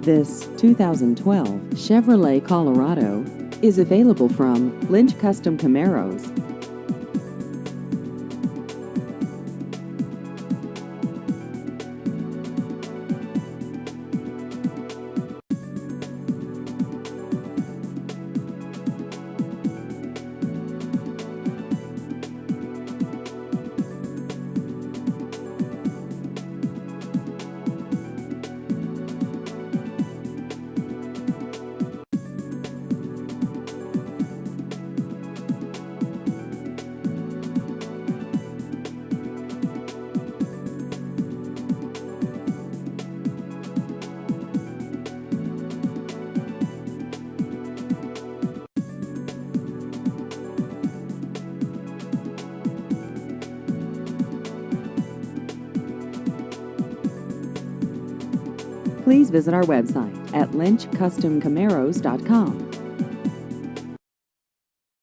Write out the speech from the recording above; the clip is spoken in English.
This 2012 Chevrolet Colorado is available from Lynch Custom Camaros. Please visit our website at lynchcustomcamaros.com.